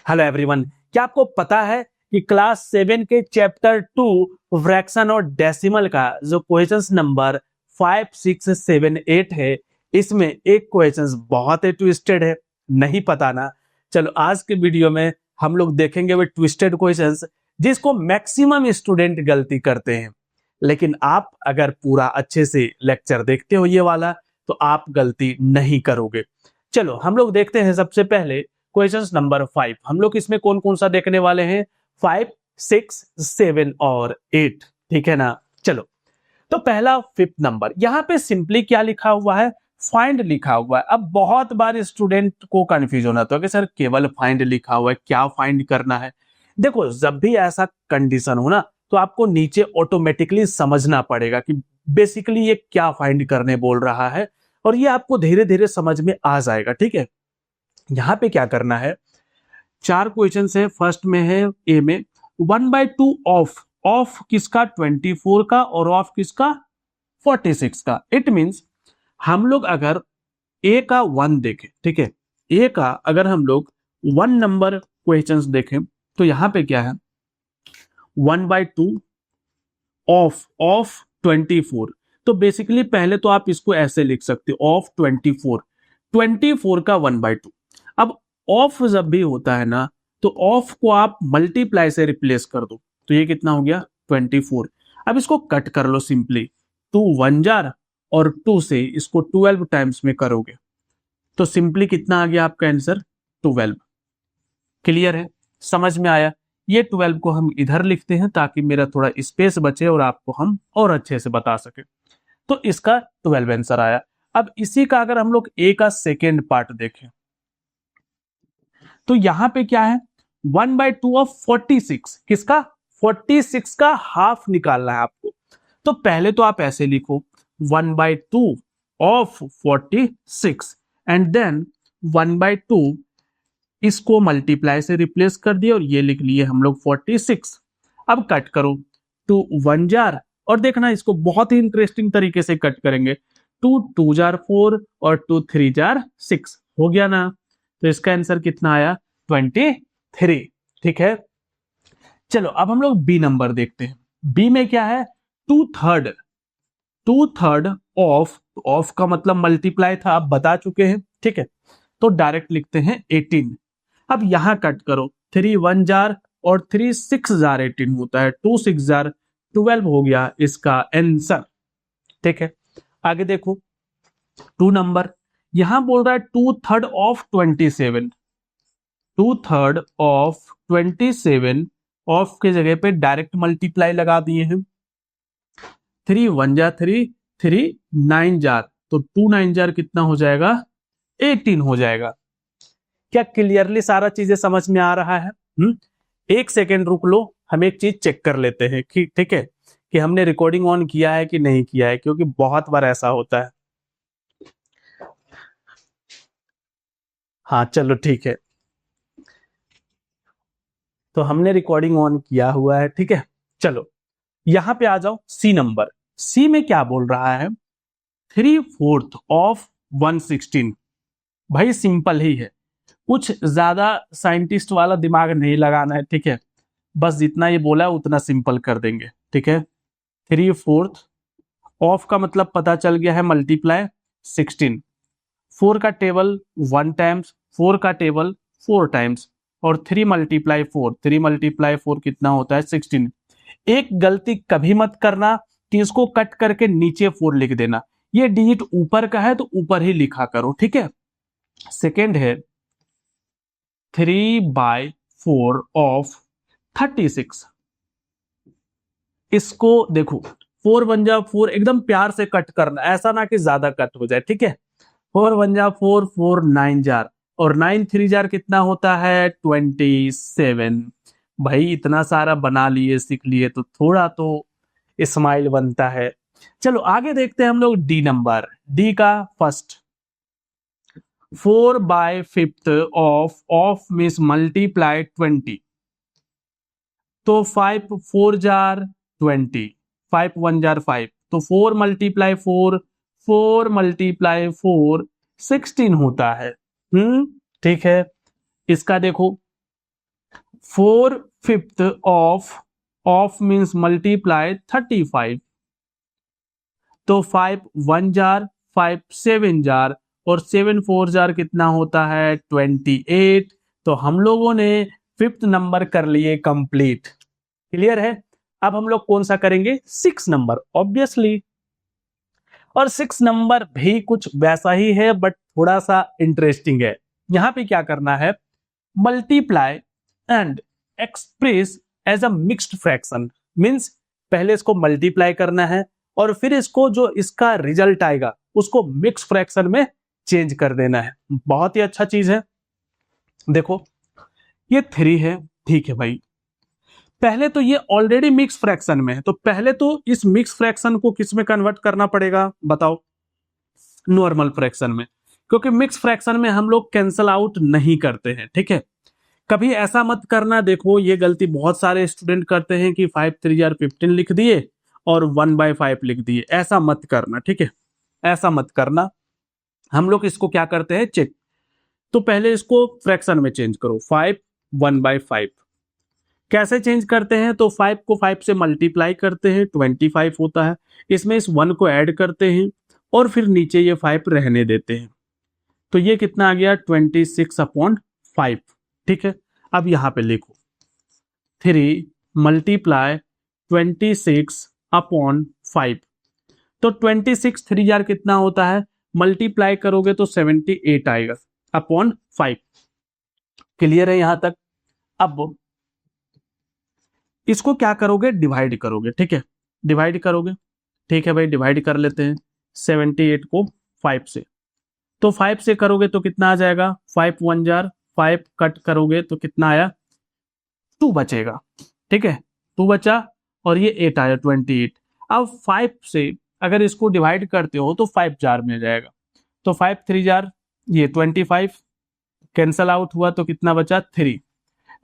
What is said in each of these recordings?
Hello everyone, क्या आपको पता है कि क्लास 7 के चैप्टर 2 फ्रैक्शन और डेसिमल का जो क्वेश्चंस नंबर 5, 6, 7, 8 है, इसमें एक क्वेश्चंस बहुत ही ट्विस्टेड है। नहीं पता ना? चलो आज के वीडियो में हम लोग देखेंगे वो ट्विस्टेड क्वेश्चंस जिसको मैक्सिमम स्टूडेंट गलती करते हैं। लेकिन आप अगर पूरा अच्छे से लेक्चर देखते हो ये वाला, तो आप गलती नहीं करोगे। चलो हम लोग देखते हैं सबसे पहले क्वेश्चन नंबर 5। हम लोग इसमें कौन कौन सा देखने वाले हैं? 5, 6, 7 और 8। ठीक है ना? चलो तो पहला 5th नंबर, यहाँ पे सिंपली क्या लिखा हुआ है? फाइंड लिखा हुआ है। अब बहुत बार स्टूडेंट को कंफ्यूजन होता है कि सर केवल फाइंड लिखा हुआ है, क्या फाइंड करना है? देखो, जब भी ऐसा कंडीशन हो ना, तो आपको नीचे ऑटोमेटिकली समझना पड़ेगा कि बेसिकली ये क्या फाइंड करने बोल रहा है, और ये आपको धीरे धीरे समझ में आ जाएगा। ठीक है, यहाँ पे क्या करना है, 4 क्वेश्चन है। फर्स्ट में है ए में 1/2 ऑफ किसका? 24 का, और ऑफ किसका? 46 का। इट मींस हम लोग अगर ए का 1 देखें, ठीक है, ए का अगर हम लोग 1 नंबर क्वेश्चंस देखें, तो यहाँ पे क्या है, 1/2 ऑफ 24। तो बेसिकली पहले तो आप इसको ऐसे लिख सकते हो, ऑफ 24 का 1/2। अब ऑफ जब भी होता है ना, तो ऑफ को आप मल्टीप्लाई से रिप्लेस कर दो, तो ये कितना हो गया? 24। अब इसको कट कर लो सिंपली, 2 1 जार और 2 से इसको 12 टाइम्स में करोगे, तो सिंपली कितना आ गया आपका आंसर? 12। क्लियर है? समझ में आया? ये 12 को हम इधर लिखते हैं ताकि मेरा थोड़ा स्पेस बचे और आपको हम और अच्छे से बता सके। तो इसका 12 आंसर आया। अब इसी का अगर हम लोग ए का सेकेंड पार्ट देखें, तो यहां पे क्या है, 1/2 ऑफ 46। किसका? 46 का हाफ निकालना है आपको। तो पहले तो आप ऐसे लिखो, 1/2 ऑफ 46 एंड देन 1/2, इसको मल्टीप्लाई से रिप्लेस कर दिया और ये लिख लिए हम लोग 46। अब कट करो, 2 1 जार, और देखना इसको बहुत ही इंटरेस्टिंग तरीके से कट करेंगे। 2 2 जार 4 और 2 3 जार 6 हो गया ना? तो इसका आंसर कितना आया? 23। ठीक है, चलो अब हम लोग बी नंबर देखते हैं। बी में क्या है? 2/3 ऑफ का मतलब मल्टीप्लाई था, आप बता चुके हैं। ठीक है, तो डायरेक्ट लिखते हैं 18। अब यहां कट करो, 3 1 जार और 3 6 जार 18 होता है, 2 6 जार 12 हो गया इसका आंसर। ठीक है, आगे देखो 2 नंबर, यहां बोल रहा है 2/3 ऑफ 27। 2/3 ऑफ 27, ऑफ के जगह पे डायरेक्ट मल्टीप्लाई लगा दिए हैं। 3 1 जार 3, 3 9 जार, तो 2 9 जार कितना हो जाएगा? 18 हो जाएगा। क्या क्लियरली सारा चीजें समझ में आ रहा है? एक सेकेंड रुक लो, हम एक चीज चेक कर लेते हैं कि ठीक है, कि हमने रिकॉर्डिंग ऑन किया है कि नहीं किया है, क्योंकि बहुत बार ऐसा होता है। हाँ चलो ठीक है, तो हमने रिकॉर्डिंग ऑन किया हुआ है। ठीक है, चलो यहां पे आ जाओ, सी नंबर। सी में क्या बोल रहा है? 3/4 ऑफ 116। भाई सिंपल ही है, कुछ ज्यादा साइंटिस्ट वाला दिमाग नहीं लगाना है। ठीक है, बस जितना ये बोला है उतना सिंपल कर देंगे। ठीक है, 3/4 ऑफ का मतलब पता चल गया है, मल्टीप्लाई 16। 4 का टेबल 1 टाइम्स, 4 का टेबल 4 टाइम्स, और 3 × 4, 3 × 4 कितना होता है? 16। एक गलती कभी मत करना कि इसको कट करके नीचे 4 लिख देना। ये डिजिट ऊपर का है तो ऊपर ही लिखा करो। ठीक है, सेकेंड है 3/4 ऑफ 36। इसको देखो, 4 1 जा 4, एकदम प्यार से कट करना, ऐसा ना कि ज्यादा कट हो जाए। ठीक है, 4 1 जा 4, 4 9 जार, और 9 3 जार कितना होता है? 27। भाई इतना सारा बना लिए, सीख लिए, तो थोड़ा तो स्माइल बनता है। चलो आगे देखते हैं हम लोग डी नंबर। डी का फर्स्ट, 4/5 ऑफ मीन्स मल्टीप्लाई 20, तो 5 4 जार 20, 5 1 जार 5, तो 4 × 4, 4 × 4 16 होता है। ठीक है, इसका देखो 4/5 ऑफ मीन्स मल्टीप्लाई 35। तो 5 1 जार, 5 7 जार और 7 4 जार कितना होता है 28। तो हम लोगों ने 5th नंबर कर लिए कंप्लीट। क्लियर है। अब हम लोग कौन सा करेंगे 6 नंबर ऑब्वियसली। और 6 नंबर भी कुछ वैसा ही है बट थोड़ा सा इंटरेस्टिंग है। यहां पे क्या करना है, multiply and express as a mixed fraction. Means पहले इसको मल्टीप्लाई करना है और फिर इसको जो इसका रिजल्ट आएगा उसको मिक्स फ्रैक्शन में चेंज कर देना है। बहुत ही अच्छा चीज है। देखो ये 3 है, ठीक है भाई। पहले तो ये ऑलरेडी मिक्स फ्रैक्शन में है, तो पहले तो इस मिक्स फ्रैक्शन को किस में कन्वर्ट करना पड़ेगा बताओ, नॉर्मल फ्रैक्शन में। क्योंकि मिक्स फ्रैक्शन में हम लोग कैंसल आउट नहीं करते हैं, ठीक है। कभी ऐसा मत करना, देखो ये गलती बहुत सारे स्टूडेंट करते हैं कि 5 3 15 लिख दिए और 1/5 लिख दिए। ऐसा मत करना, ठीक है, ऐसा मत करना। हम लोग इसको क्या करते हैं चेक। तो पहले इसको फ्रैक्शन में चेंज करो, 5 1/5। कैसे चेंज करते हैं, तो 5 को 5 से मल्टीप्लाई करते हैं 25 होता है, इसमें इस 1 को ऐड करते हैं और फिर नीचे ये 5 रहने देते हैं। तो ये कितना आ गया 26/5, ठीक है। अब यहां पे लिखो 3 मल्टीप्लाई 26/5। तो 26 3 जार कितना होता है, मल्टीप्लाई करोगे तो 78 आएगा अपॉन 5। क्लियर है यहां तक। अब इसको क्या करोगे, डिवाइड करोगे, ठीक है, डिवाइड करोगे, ठीक है भाई, डिवाइड कर लेते हैं 78 को 5 से। तो 5 से करोगे तो कितना आ जाएगा, 5 1 जार, 5 कट करोगे तो कितना आया 2 बचेगा, ठीक है, 2 बचा और ये 8 आया 28। अब 5 से अगर इसको डिवाइड करते हो तो 5 जार में जाएगा, तो 5 3 जार, ये 25 कैंसल आउट हुआ तो कितना बचा 3।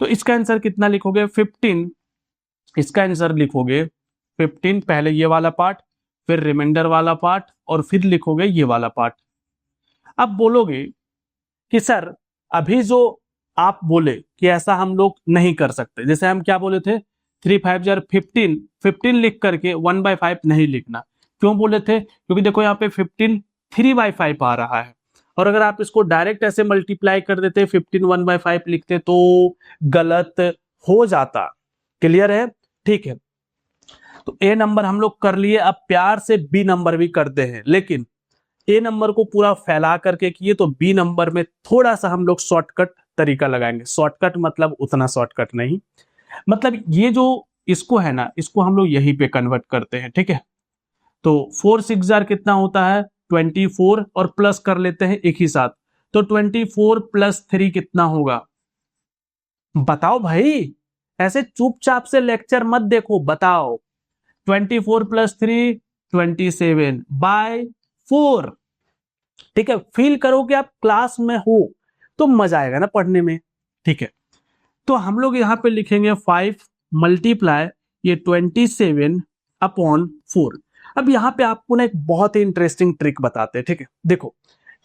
तो इसका आंसर कितना लिखोगे 15। इसका आंसर लिखोगे 15, पहले ये वाला पार्ट, फिर रिमाइंडर वाला पार्ट और फिर लिखोगे ये वाला पार्ट। अब बोलोगे कि सर अभी जो आप बोले कि ऐसा हम लोग नहीं कर सकते, जैसे हम क्या बोले थे 3 5 जार 15, 15 लिख करके 1/5 नहीं लिखना। क्यों बोले थे, क्योंकि देखो यहाँ पे 15 3/5 आ रहा है और अगर आप इसको डायरेक्ट ऐसे मल्टीप्लाई कर देते 15 1/5 लिखते तो गलत हो जाता। क्लियर है, ठीक है। तो ए नंबर हम लोग कर लिए। अब प्यार से बी नंबर भी करते हैं, लेकिन ए नंबर को पूरा फैला करके किए तो बी नंबर में थोड़ा सा हम लोग शॉर्टकट तरीका लगाएंगे। शॉर्टकट मतलब उतना शॉर्टकट नहीं, मतलब ये जो इसको है ना, इसको हम लोग यहीं पे कन्वर्ट करते हैं, ठीक है। तो 4 6 जार कितना होता है 24 और प्लस कर लेते हैं एक ही साथ, तो 24 + 3 कितना होगा बताओ भाई, ऐसे चुपचाप से लेक्चर मत देखो, बताओ। 24 + 3 27/4, ठीक है। फील करो कि आप क्लास में हो तो मजा आएगा ना पढ़ने में, ठीक है। तो हम लोग यहाँ पे लिखेंगे 5 मल्टीप्लाई ये 27/4। अब यहाँ पे आपको ना एक बहुत ही इंटरेस्टिंग ट्रिक बताते हैं, ठीक है। देखो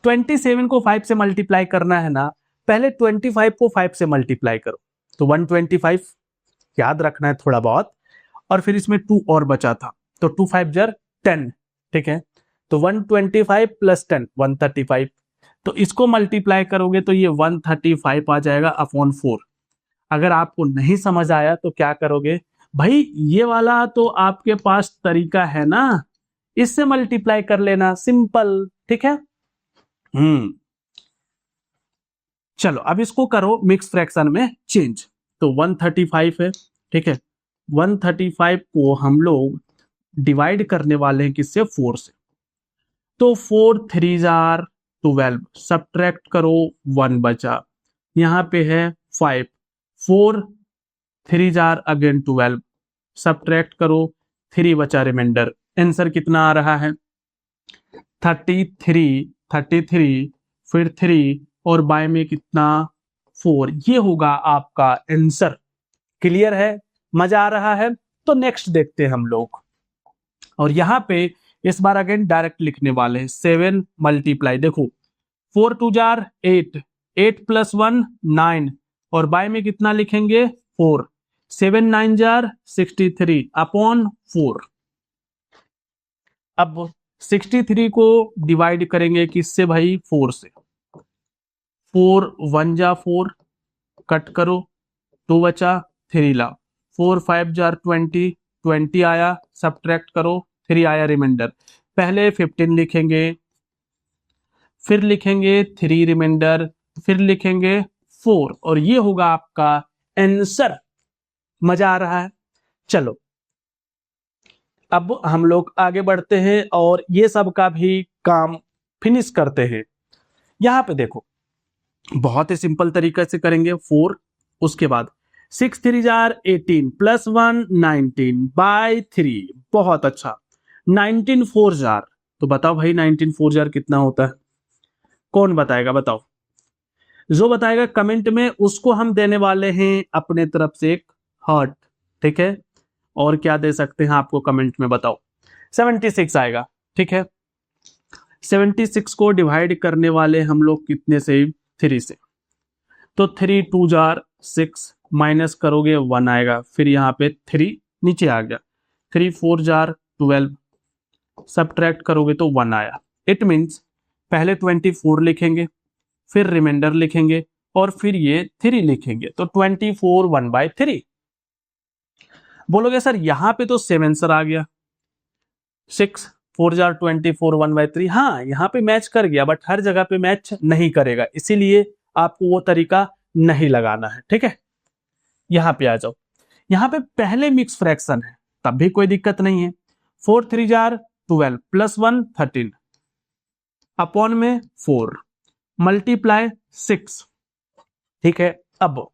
27 को 5 से मल्टीप्लाई करना है ना, पहले 25 को 5 से मल्टीप्लाई करो तो 125 याद रखना है थोड़ा बहुत, और फिर इसमें 2 और बचा था तो 2 5 जार 10, ठीक है। तो 125 + 10 135। तो इसको मल्टीप्लाई करोगे तो ये 135 आ जाएगा अपॉन 4। अगर आपको नहीं समझ आया तो क्या करोगे भाई, ये वाला तो आपके पास तरीका है ना, इससे मल्टीप्लाई कर लेना, सिंपल, ठीक है। चलो अब इसको करो मिक्स फ्रैक्शन में चेंज। तो 135 है, ठीक है। 135 को हम लोग डिवाइड करने वाले हैं किससे 4 से, तो 4 3 जार 12, सब्ट्रैक्ट करो 1 बचा, यहाँ पे है 5, 4 3 जार अगेन 12, सब्ट्रैक्ट करो 3 बचा रिमाइंडर। आंसर कितना आ रहा है 33 फिर 3 और बाय में कितना 4, ये होगा आपका आंसर। क्लियर है, मजा आ रहा है। तो नेक्स्ट देखते हैं हम लोग, और यहाँ पे इस बार अगेन डायरेक्ट लिखने वाले हैं 7 मल्टीप्लाई। देखो 4 2 जार 8, 8 + 1 9, और बाय में कितना लिखेंगे 4, 7 9 जार 63 अपॉन 4। अब 63 को डिवाइड करेंगे किससे भाई 4 से, 4 1 जा 4, कट करो 2 बचा 3 ला, 4 5 जार 20, 20 आया, सब्ट्रैक्ट करो 3 आया रिमाइंडर। पहले 15 लिखेंगे, फिर लिखेंगे 3 रिमाइंडर, फिर लिखेंगे 4 और ये होगा आपका आंसर। मजा आ रहा है? चलो अब हम लोग आगे बढ़ते हैं और ये सब का भी काम फिनिश करते हैं। यहां पे देखो बहुत ही सिंपल तरीके से करेंगे 4, उसके बाद 6 3 जार 18 प्लस 1 19 बाय 3। बहुत अच्छा। 19 4 जार, तो बताओ भाई 19 4 जार कितना होता है? कौन बताएगा? बताओ। जो बताएगा कमेंट में उसको हम देने वाले हैं अपने तरफ से एक हार्ट। ठीक है, और क्या दे सकते हैं आपको कमेंट में बताओ। 76 आएगा। ठीक है, 76 को डिवाइड करने वाले हम लोग कितने से? 3 से। तो 3 2 जार 6 माइनस करोगे 1 आएगा, फिर यहाँ पे 3 नीचे आ गया, 3 4 जार 12, सब्ट्रैक्ट करोगे तो 1 आया। इट मीन्स पहले 24 लिखेंगे, फिर रिमाइंडर लिखेंगे और फिर ये 3 लिखेंगे, तो 24 1/3। बोलोगे सर यहाँ पे तो सेम आंसर आ गया, 6 4 जार 24 1/3। हाँ यहाँ पे मैच कर गया, बट हर जगह पे मैच नहीं करेगा, इसीलिए आपको वो तरीका नहीं लगाना है। ठीक है, यहाँ पे आ जाओ। यहाँ पे पहले मिक्स फ्रैक्शन है, तब भी कोई दिक्कत नहीं है। 4 3 जार 12 प्लस 1 13 अपॉन में 4 मल्टीप्लाई 6। ठीक है, अब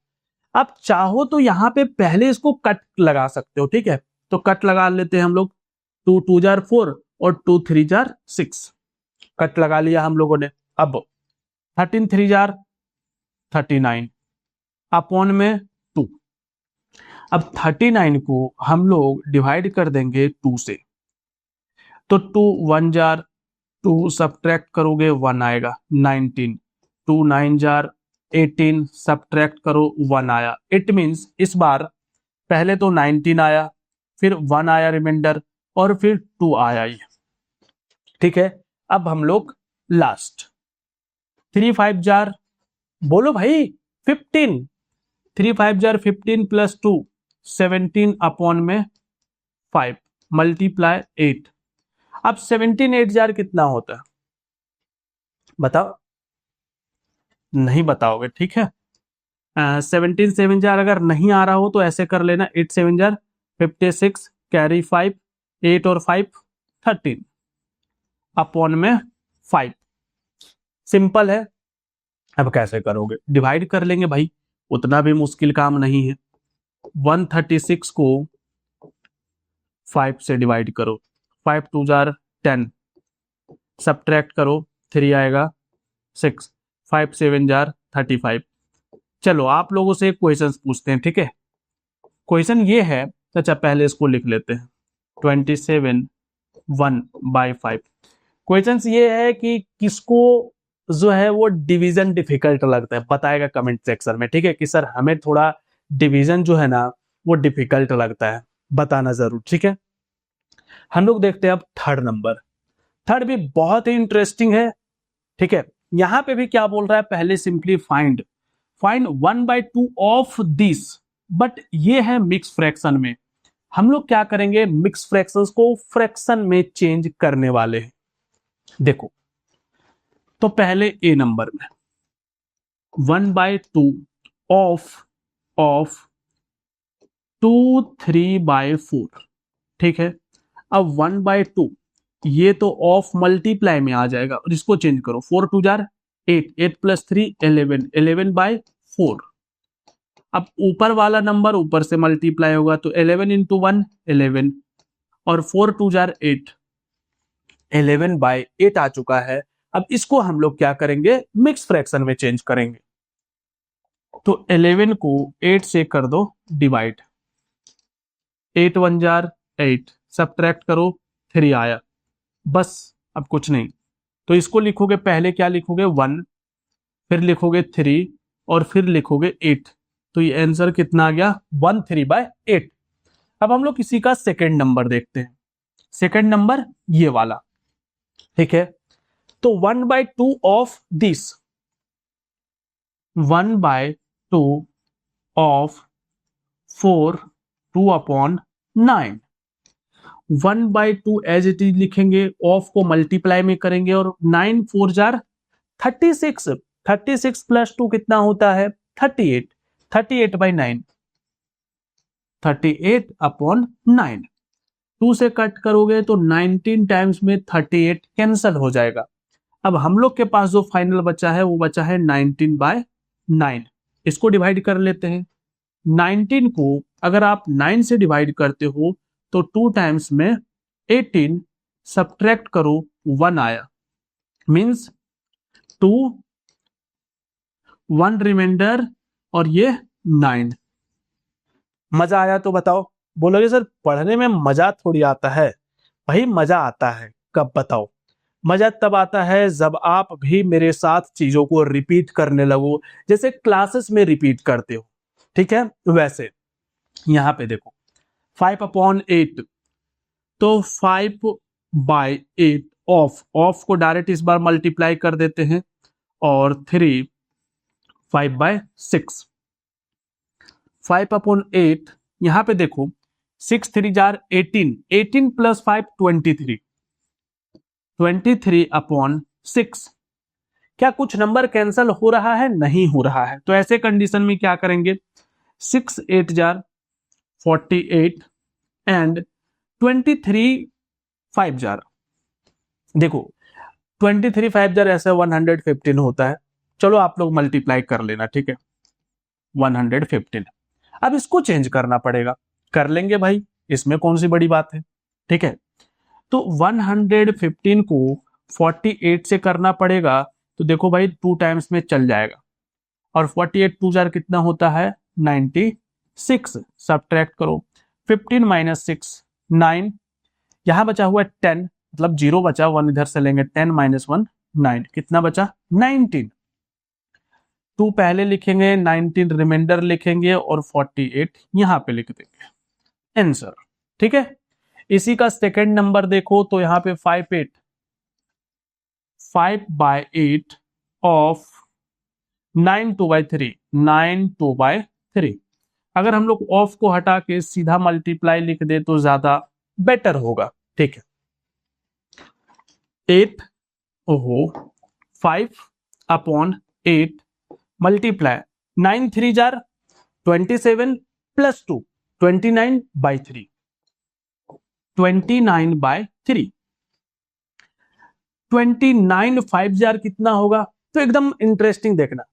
आप चाहो तो यहां पे पहले इसको कट लगा सकते हो। ठीक है, तो कट लगा लेते हैं हम लोग। 2 2 जार 4 और 2 3 जार 6, कट लगा लिया हम लोगों ने। अब 13 3 जार 39 अपॉन में 2। अब 39 को हम लोग डिवाइड कर देंगे 2 से, तो 2 1 जार 2, सब्ट्रैक्ट करोगे 1 आएगा, 19 2 9 जार 18, सब्ट्रैक्ट करो 1 आया। इट मींस इस बार पहले तो 19 आया, फिर 1 आया रिमाइंडर और फिर 2 आया ये। ठीक है, अब हम लोग लास्ट 3 5 जार, बोलो भाई 15, 3 5 जार 15 प्लस 2 17 अपॉन में 5 मल्टीप्लाई 8। अब 17 8 जार कितना होता है? बताओ। नहीं बताओगे? ठीक है, 17 7 जार अगर नहीं आ रहा हो तो ऐसे कर लेना, 8 7 जार 56 कैरी 5, 8 और 5 13 अपॉन में 5। सिंपल है। अब कैसे करोगे? डिवाइड कर लेंगे भाई, उतना भी मुश्किल काम नहीं है। 136 को 5 से डिवाइड करो, 5 2 जार 10, सब्ट्रैक्ट करो 3 आएगा 6, 5 7 जार 35। चलो आप लोगों से एक क्वेश्चन पूछते हैं। ठीक है, क्वेश्चन ये है, अच्छा पहले इसको लिख लेते हैं, 27 1/5। क्वेश्चन ये है कि किसको जो है वो डिवीजन डिफिकल्ट लगता है, बताएगा कमेंट सेक्शन में। ठीक है, कि सर हमें थोड़ा डिवीजन जो है ना वो डिफिकल्ट लगता है, बताना जरूर। ठीक है, हम लोग देखते हैं अब थर्ड नंबर। थर्ड भी बहुत ही इंटरेस्टिंग है। ठीक है, यहां पे भी क्या बोल रहा है, पहले simply find 1/2 of this, but ये है मिक्स फ्रैक्शन में। हम लोग क्या करेंगे, मिक्स फ्रैक्शंस को फ्रैक्शन में चेंज करने वाले हैं। देखो तो पहले ए नंबर में 1/2 ऑफ 2 3/4। ठीक है, अब 1/2 ये तो ऑफ मल्टीप्लाई में आ जाएगा और इसको चेंज करो, 4 2 जार 8, 8 प्लस 3 11, 11/4। अब ऊपर वाला नंबर ऊपर से मल्टीप्लाई होगा तो 11 इंटू 1 11 और 4 2 जार 8, 11/8 आ चुका है। अब इसको हम लोग क्या करेंगे, मिक्स फ्रैक्शन में चेंज करेंगे। तो 11 को 8 से कर दो डिवाइड, 8 1 जार 8, सब्ट्रैक्ट करो 3 आया, बस अब कुछ नहीं। तो इसको लिखोगे, पहले क्या लिखोगे 1, फिर लिखोगे 3 और फिर लिखोगे 8। तो ये आंसर कितना आ गया 13/8। अब हम लोग किसी का सेकेंड नंबर देखते हैं। सेकेंड नंबर ये वाला, ठीक है। तो 1/2 of this, 1/2 of 4 2/9, 1/2 as it is लिखेंगे, ऑफ को मल्टीप्लाई में करेंगे और 9 4 जार 36, 36 प्लस 2 कितना होता है 38, 38/9, 38/9। 2 से कट करोगे तो 19 टाइम्स में 38 कैंसल हो जाएगा। अब हम लोग के पास जो फाइनल बचा है वो बचा है 19/9। इसको डिवाइड कर लेते हैं। 19 को अगर आप 9 से डिवाइड करते हो तो 2 टाइम्स में 18, सब्ट्रैक्ट करो 1 आया, मींस 2, 1 रिमाइंडर और ये 9। मजा आया तो बताओ। बोलोगे सर पढ़ने में मजा थोड़ी आता है। भाई मजा आता है कब बताओ? मजा तब आता है जब आप भी मेरे साथ चीजों को रिपीट करने लगो, जैसे क्लासेस में रिपीट करते हो, ठीक है। वैसे यहां पे देखो 5/8, तो 5/8 ऑफ को डायरेक्ट इस बार मल्टीप्लाई कर देते हैं और 3 5/6, 5/8 यहां पे देखो 6 3 जार 18, 18 प्लस 5 23, 23/6। क्या कुछ नंबर कैंसल हो रहा है? नहीं हो रहा है। तो ऐसे कंडीशन में क्या करेंगे, 6 8 जार 48 एंड 23 5 जार, देखो 23 5 जार ऐसे 115 होता है। चलो आप लोग मल्टीप्लाई कर लेना, ठीक है, 115। अब इसको चेंज करना पड़ेगा, कर लेंगे भाई, इसमें कौन सी बड़ी बात है, ठीक है। तो 115 को 48 से करना पड़ेगा, तो देखो भाई 2 टाइम्स में चल जाएगा और 48 2 जार कितना होता है 96, सब्ट्रैक्ट करो 15 - 6 9, यहां बचा हुआ है 10, मतलब 0 बचा, 1 इधर से लेंगे, 10 - 1 9, कितना बचा 19। 2 पहले लिखेंगे, 19 रिमाइंडर लिखेंगे और 48 यहां पे लिख देंगे आंसर, ठीक है। इसी का सेकंड नंबर देखो तो यहां पे 5/8 ऑफ 9 2/3, 9 2/3। अगर हम लोग ऑफ को हटा के सीधा मल्टीप्लाई लिख दे तो ज्यादा बेटर होगा, ठीक है। 8 ओहो 5/8 मल्टीप्लाई 9 3 जार 27 प्लस 2 29/3, 29/3, 29 5 जार कितना होगा? तो एकदम इंटरेस्टिंग देखना,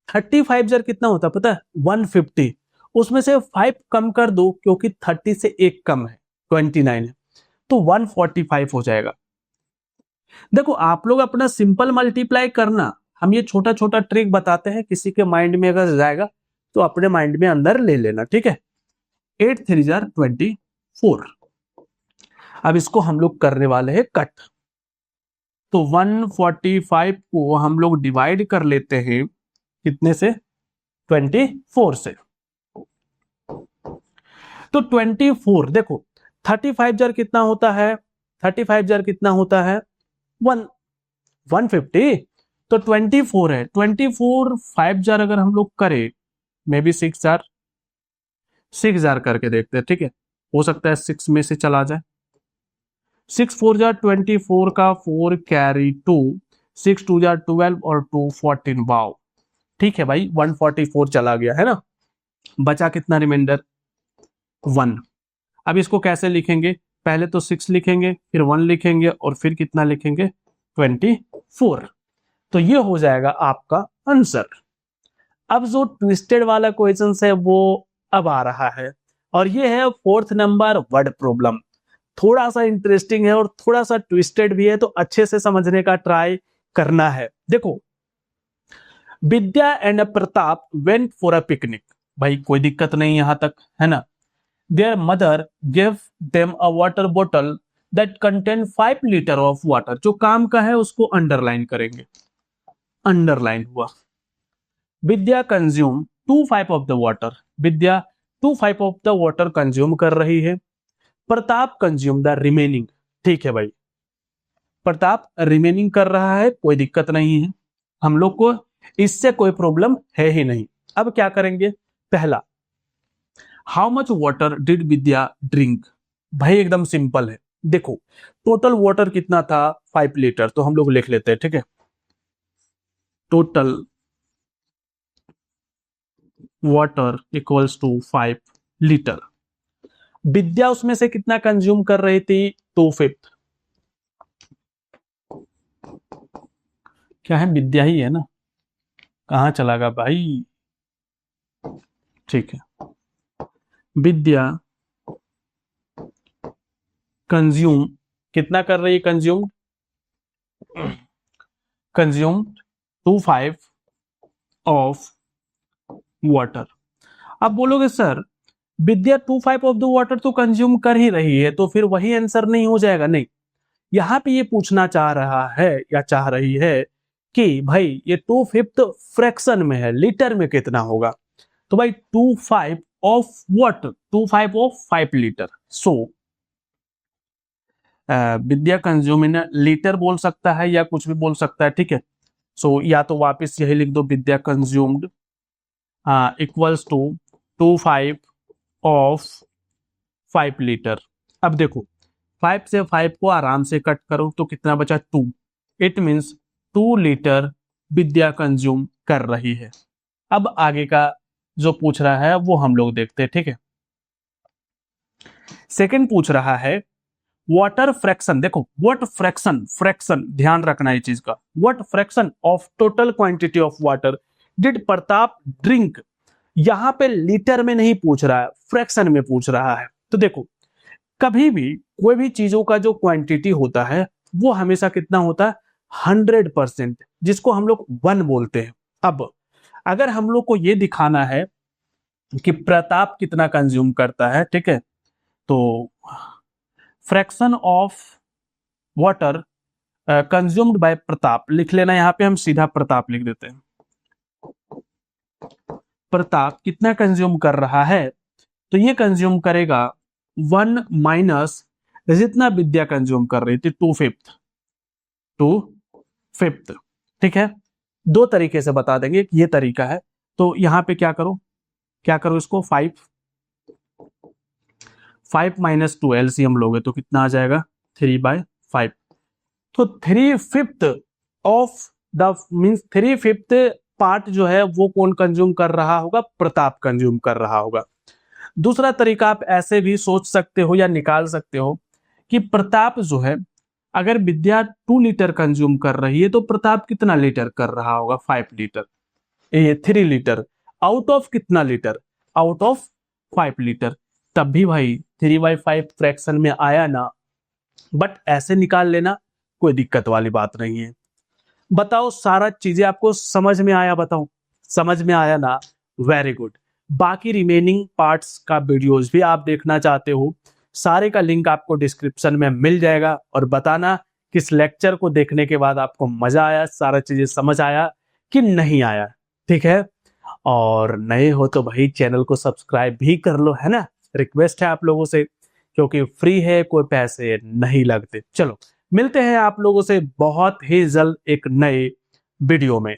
35 जार कितना होता पता है 150, उसमें से 5 कम कर दो क्योंकि 30 से एक कम है 29 है, तो 145 हो जाएगा। देखो आप लोग अपना सिंपल मल्टीप्लाई करना, हम ये छोटा छोटा ट्रिक बताते हैं, किसी के माइंड में अगर जाएगा तो अपने माइंड में अंदर ले लेना, ठीक है। 8 3 जार 24। अब इसको हम लोग करने वाले हैं कट, तो 145 को हम लोग डिवाइड कर लेते हैं कितने से 24 से, तो 24 देखो 35 जार कितना होता है, 35 जार कितना होता है 150, तो 24 है, 24 5 जार अगर हम लोग करें, मे बी 6 जार, 6 जार करके देखते हैं, ठीक है, हो सकता है 6 में से चला जाए। 6 4 जार 24 का 4 कैरी 2, 6 2 जार 12 और 2 14, वाओ, ठीक है भाई 144 चला गया है ना, बचा कितना रिमाइंडर 1। अब इसको कैसे लिखेंगे, पहले तो 6 लिखेंगे, फिर 1 लिखेंगे और फिर कितना लिखेंगे 24, तो ये हो जाएगा आपका आंसर। अब जो ट्विस्टेड वाला क्वेश्चन है वो अब आ रहा है, और ये है 4th नंबर वर्ड प्रॉब्लम। थोड़ा सा इंटरेस्टिंग है और थोड़ा सा ट्विस्टेड भी है, तो अच्छे से समझने का ट्राई करना है। देखो, Vidya and Pratap went for a picnic, भाई कोई दिक्कत नहीं यहां तक, है ना। Their mother give them a water bottle that contain 5 litre of water, जो काम का है उसको अंडरलाइन करेंगे, अंडरलाइन हुआ। Vidya consume 2/5 of the water, Vidya 2/5 of the water consume कर रही है, प्रताप कंज्यूम द रिमेनिंग। ठीक है भाई, प्रताप रिमेनिंग कर रहा है, कोई दिक्कत नहीं है, हम लोग को इससे कोई प्रॉब्लम है ही नहीं। अब क्या करेंगे, पहला how much water did Vidya drink. भाई एकदम सिंपल है, देखो टोटल वाटर कितना था 5 लीटर, तो हम लोग लिख लेते हैं, ठीक है, total water equals to 5 litre. Vidya उसमें से कितना कंज्यूम कर रही थी, 2/5। क्या है, विद्या ही है ना, कहां चला गया भाई, ठीक है, विद्या कंज्यूम कितना कर रही है, कंज्यूम 2/5 ऑफ वाटर। अब बोलोगे sir Vidya 2/5 of the water तो कंज्यूम कर ही रही है, तो फिर वही आंसर नहीं हो जाएगा, नहीं, यहां पे ये पूछना चाह रहा है या चाह रही है कि भाई ये 2/5 फ्रैक्शन में है, लीटर में कितना होगा, तो भाई 2/5 of water, 2/5 of 5 litre, so Vidya consume in litre बोल सकता है या कुछ भी बोल सकता है, ठीक है, सो या तो वापस यही लिख दो, Vidya consumed equals to 2/5 of 5 litre. अब देखो 5 से 5 को आराम से कट करो तो कितना बचा, 2, it means 2 litre Vidya consume कर रही है। अब आगे का जो पूछ रहा है वो हम लोग देखते हैं, ठीक है, सेकंड पूछ रहा है वाटर फ्रैक्शन। देखो व्हाट फ्रैक्शन, फ्रैक्शन ध्यान रखना है चीज का, what fraction of total quantity of water did Pratap drink. यहां पे लीटर में नहीं पूछ रहा है, फ्रैक्शन में पूछ रहा है। तो देखो कभी भी कोई भी चीजों का जो क्वांटिटी होता है वो हमेशा कितना होता है, 100%, जिसको हम लोग 1 बोलते हैं। अब अगर हम लोग को ये दिखाना है कि प्रताप कितना कंज्यूम करता है, ठीक है, तो fraction of water consumed by Pratap लिख लेना, यहां पे हम सीधा प्रताप लिख देते हैं, प्रताप कितना कंज्यूम कर रहा है, तो ये कंज्यूम करेगा 1 माइनस जितना विद्या कंज्यूम कर रही थी, 2/5, ठीक है। दो तरीके से बता देंगे, ये तरीका है, तो यहां पे क्या करो इसको 5 माइनस 2 एलसीएम लोगे तो कितना आ जाएगा, 3/5। तो 3/5 ऑफ द मीन्स 3/5 पार्ट जो है वो कौन कंज्यूम कर रहा होगा, प्रताप कंज्यूम कर रहा होगा। दूसरा तरीका आप ऐसे भी सोच सकते हो या निकाल सकते हो कि प्रताप जो है अगर विद्या 2 लीटर कंज्यूम कर रही है तो प्रताप कितना लीटर कर रहा होगा, 5 लीटर, ये 3 लीटर आउट ऑफ कितना लीटर, आउट ऑफ 5 लीटर। तब भी भाई 3/5 फ्रैक्शन में आया ना, बट ऐसे निकाल लेना, कोई दिक्कत वाली बात नहीं है। बताओ सारा चीजें आपको समझ में आया, बताओ समझ में आया ना, वेरी गुड। बाकी रिमेनिंग पार्ट्स का वीडियोस भी आप देखना चाहते हो, सारे का लिंक आपको डिस्क्रिप्शन में मिल जाएगा, और बताना किस लेक्चर को देखने के बाद आपको मजा आया, सारा चीजें समझ आया कि नहीं आया, ठीक है। और नए हो तो भाई चैनल को सब्सक्राइब भी कर लो, है ना, रिक्वेस्ट है आप लोगों से, क्योंकि फ्री है, कोई पैसे नहीं लगते। चलो मिलते हैं आप लोगों से बहुत ही जल्द एक नए वीडियो में।